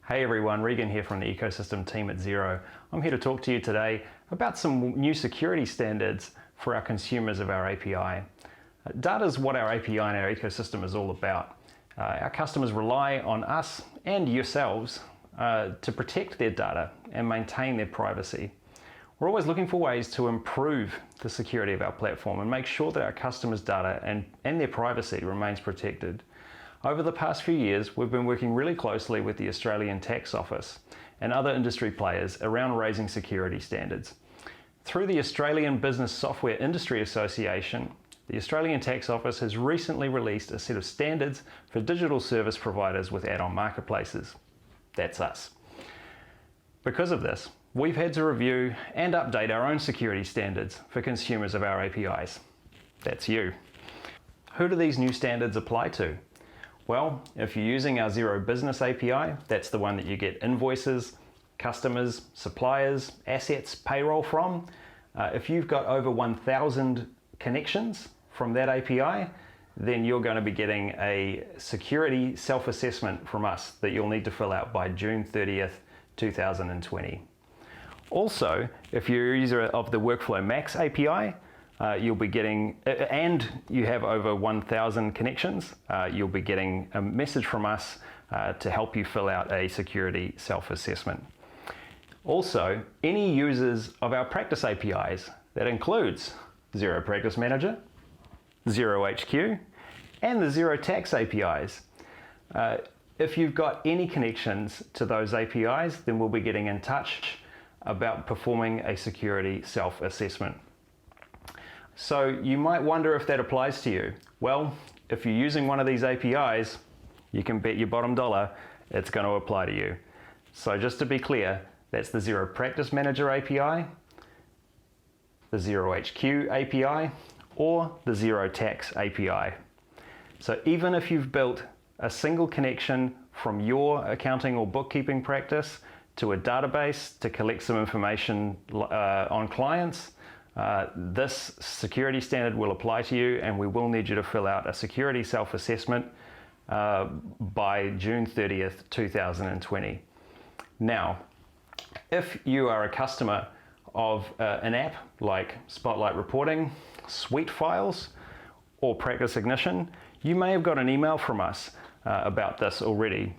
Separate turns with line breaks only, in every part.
Hey everyone, Regan here from the ecosystem team at Xero. I'm here to talk to you today about some new security standards for our consumers of our API. Data is what our API and our ecosystem is all about. Our customers rely on us and yourselves to protect their data and maintain their privacy. We're always looking for ways to improve the security of our platform and make sure that our customers' data and their privacy remains protected. Over the past few years, we've been working really closely with the Australian Tax Office and other industry players around raising security standards. Through the Australian Business Software Industry Association, the Australian Tax Office has recently released a set of standards for digital service providers with add-on marketplaces. That's us. Because of this, we've had to review and update our own security standards for consumers of our APIs. That's you. Who do these new standards apply to? Well, if you're using our Xero Business API, that's the one that you get invoices, customers, suppliers, assets, payroll from. If you've got over 1,000 connections from that API, then you're going to be getting a security self-assessment from us that you'll need to fill out by June 30th, 2020. Also, if you're a user of the Workflow Max API, you'll be getting, and you have over 1,000 connections, you'll be getting a message from us to help you fill out a security self-assessment. Also, any users of our practice APIs, that includes Xero Practice Manager, Xero HQ, and the Xero Tax APIs. If you've got any connections to those APIs, then we'll be getting in touch about performing a security self-assessment. So you might wonder if that applies to you. Well, if you're using one of these APIs, you can bet your bottom dollar it's going to apply to you. So just to be clear, that's the Xero Practice Manager API, the Xero HQ API, or the Xero Tax API. So even if you've built a single connection from your accounting or bookkeeping practice to a database to collect some information on clients, this security standard will apply to you, and we will need you to fill out a security self-assessment by June 30th, 2020. Now, if you are a customer of an app like Spotlight Reporting, Suite Files, or Practice Ignition, you may have got an email from us about this already.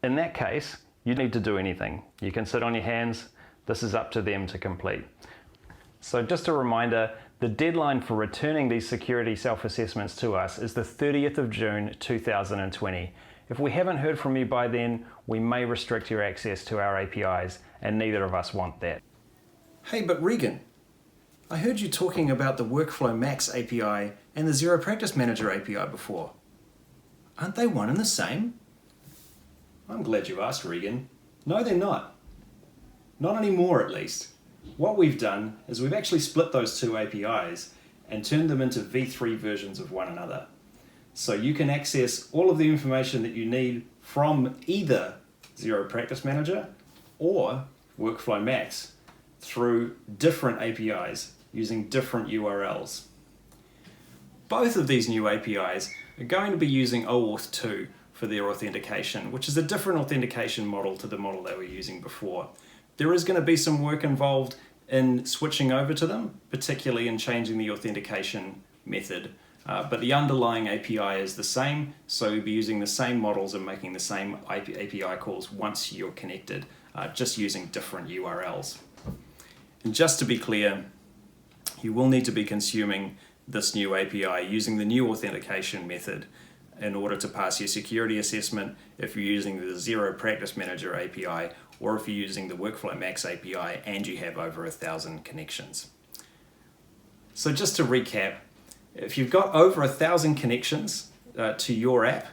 In that case, you don't need to do anything. You can sit on your hands. This is up to them to complete. So just a reminder, the deadline for returning these security self-assessments to us is the 30th of June 2020. If we haven't heard from you by then, we may restrict your access to our APIs, and neither of us want that.
Hey, but Regan, I heard you talking about the Workflow Max API and the Xero Practice Manager API before. Aren't they one and the same? I'm glad you asked, Regan. No, they're not. Not anymore, at least. What we've done is we've actually split those two APIs and turned them into v3 versions of one another. So you can access all of the information that you need from either Xero Practice Manager or Workflow Max through different APIs using different URLs. Both of these new APIs are going to be using OAuth 2 for their authentication, which is a different authentication model to the model they were using before. There is going to be some work involved in switching over to them, particularly in changing the authentication method. But the underlying API is the same, so you'll be using the same models and making the same API calls once you're connected, just using different URLs. And just to be clear, you will need to be consuming this new API using the new authentication method in order to pass your security assessment if you're using the Xero Practice Manager API or if you're using the Workflow Max API and you have over 1,000 connections. So just to recap, if you've got over 1,000 connections to your app,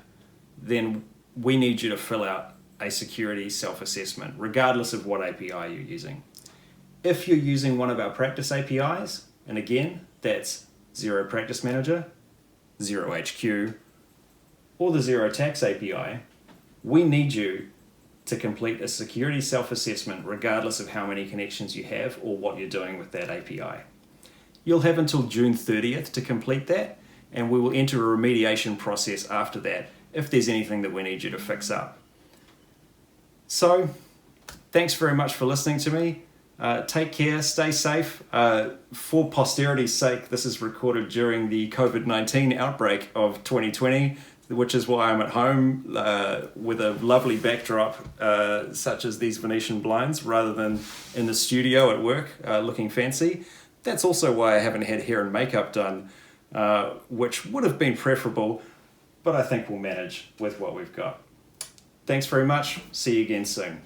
then we need you to fill out a security self-assessment, regardless of what API you're using. If you're using one of our practice APIs, and again, that's Xero Practice Manager, Xero HQ, or the Xero Tax API, we need you to complete a security self-assessment regardless of how many connections you have or what you're doing with that API. You'll have until June 30th to complete that, and we will enter a remediation process after that if there's anything that we need you to fix up. So, thanks very much for listening to me. Take care, stay safe. For posterity's sake, this is recorded during the COVID-19 outbreak of 2020, which is why I'm at home with a lovely backdrop such as these Venetian blinds rather than in the studio at work looking fancy. That's also why I haven't had hair and makeup done, which would have been preferable, but I think we'll manage with what we've got. Thanks very much. See you again soon.